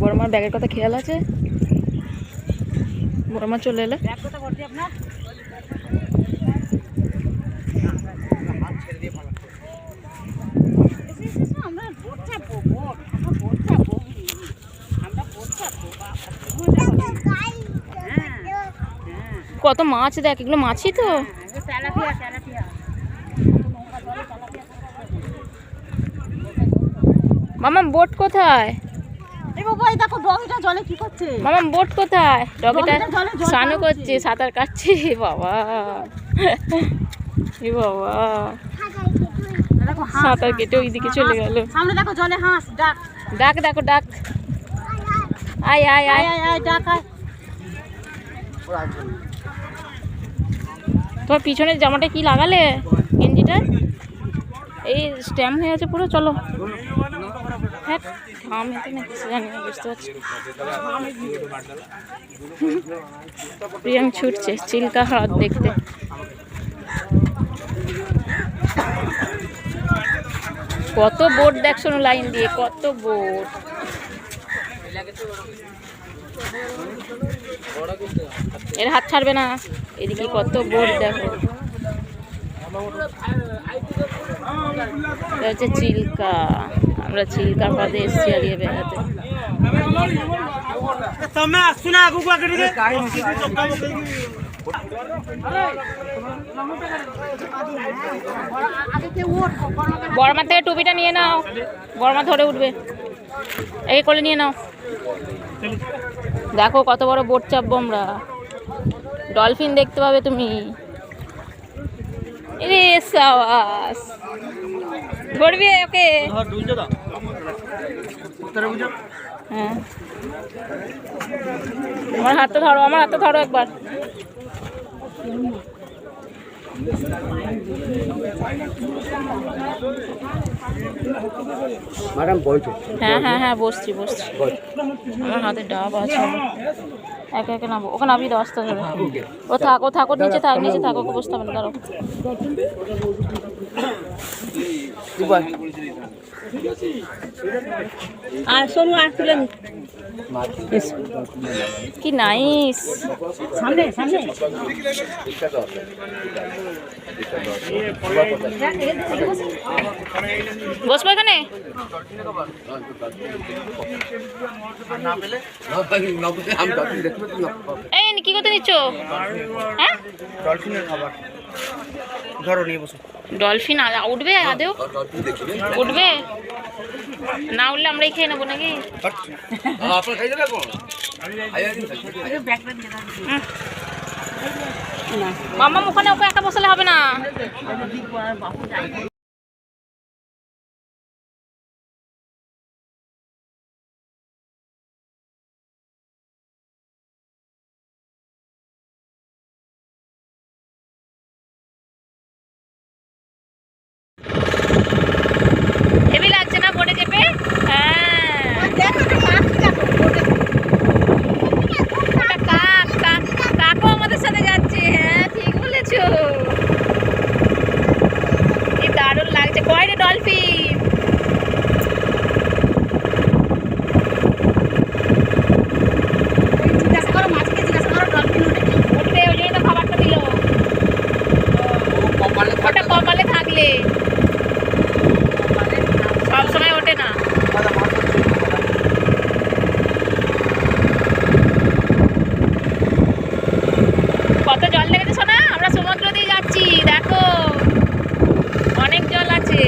বড়মার ব্যাগের কথা খেয়াল আছে? বড়মা চলে এলে। কত মাছ দেখ, এগুলো মাছই তো। মামা বোট কোথায়? মামা বোট কোথায়? ডগিটা স্নান করছে, সাঁতার কাটছে। বাবা এ বাবা, সাঁতার কেটে ওইদিকে চলে গেল। সামনে দেখো জলে হাঁস, ডাক ডাক, দেখো ডাক। আয় আয় আয় আয় ডাক আয়। তোমার পিছনের জামাটা কি লাগালে? গেঞ্জিটা এই স্ট্যাম্প হয়ে আছে পুরো। চলো। হ্যাঁ আমি তো না কিছু জানি না, বুঝতে পারছি। প্রিয়াং ছুটছে চিল্কা হ্রদ দেখতে। কত বোট দেখ শোনো, লাইন দিয়ে কত বোট। এর হাত ছাড়বে না। এদিকে কত বোট দেখো। এটা হচ্ছে চিল্কা। আমরা চিল্কা হ্রদে এসেছি হারিয়ে বেড়াতে। বড়মা থেকে টুপিটা নিয়ে নাও, বড়মা ধরে উঠবে। এই করে নিয়ে নাও। দেখো কত বড় বোট চাপবো আমরা। ডলফিন দেখতে পাবে তুমি। রে সাবাস, ধরবি ওকে। হ্যাঁ আমার হাতটা ধরো, আমার হাতটা ধরো একবার। হ্যাঁ হ্যাঁ হ্যাঁ বসছি বসছি। আমার হাতে ডাব আছে, একে একে নামবো। ওখানে নামিয়ে দাও আস্তে ধরে। ও থাক, ও থাক, নিচে থাক, নিচে থাক, ওকে বসতে হবে না। দাঁড়াও। আর শোনো, আর তুলে নি। কি নাইস। সামনে সামনে বসবো এখানে। এই কি করতে নিচ্ছ? হ্যাঁ ডলফিনের খাবার ধরো, নিয়ে বসো। ডলফিন উঠবে? আদেও উঠবে না? উঠলে আমরাই খেয়ে নেবো নাকি? মামা ওখানে ওকে একা বসালে হবে না। হেভি লাগছে না বোটে চেপে? হ্যাঁ কাকু আমাদের সাথে যাচ্ছে। হ্যাঁ ঠিক বলেছো, কি দারুণ লাগছে। কয়টা ডলফিন। জিজ্ঞাসা করো মাছকে, জিজ্ঞাসা করো ডলফিন উঠবে, ওই জন্য তো খাবারটা দিল। ওটা কপালে থাকলে সব সময় ওঠে না। কত জল লেগেছে সোনা? আমরা সমুদ্র দিয়ে যাচ্ছি, দেখো অনেক জল আছে।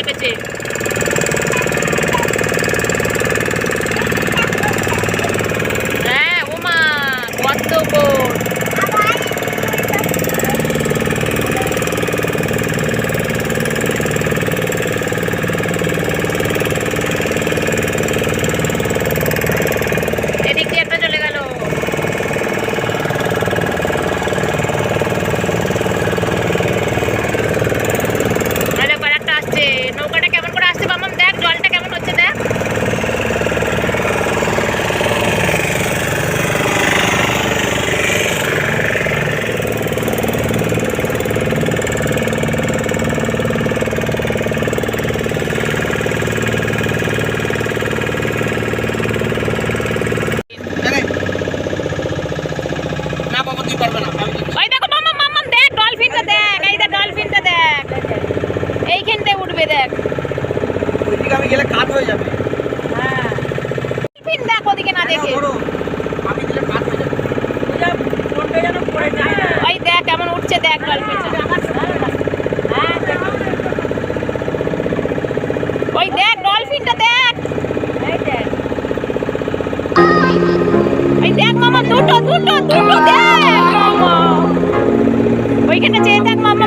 চেপেছে। হ্যাঁ ওমা কত বোট। এদিক দিয়ে একটা চলে গেল। একটা আসছে, নৌকাটা কেমন করে আসছে মামাম দেখ, জলটা কেমন হচ্ছে দেখ। না বাবা তুই পারবে না, আমি ওই দেখো মামাম মামাম দেখ ডলফিনটা দেখ, এই দেখ ডলফিনটা দেখ, এইখানটায় উঠবে দেখ। ওইদিকে আমি গেলে কাত হয়ে যাবে। হ্যাঁ ডলফিন দেখ ওদিকে না দেখে। আমি দিলে কাত হয়ে যাবে। ওই দেখ কেমন উঠছে দেখ ডলফিনটা। ওই দেখ ডলফিনটা দেখ, এই দেখ মামা দুটো দুটো দুটো দেখ মামা, ওইখানে চেয়ে দেখ মামা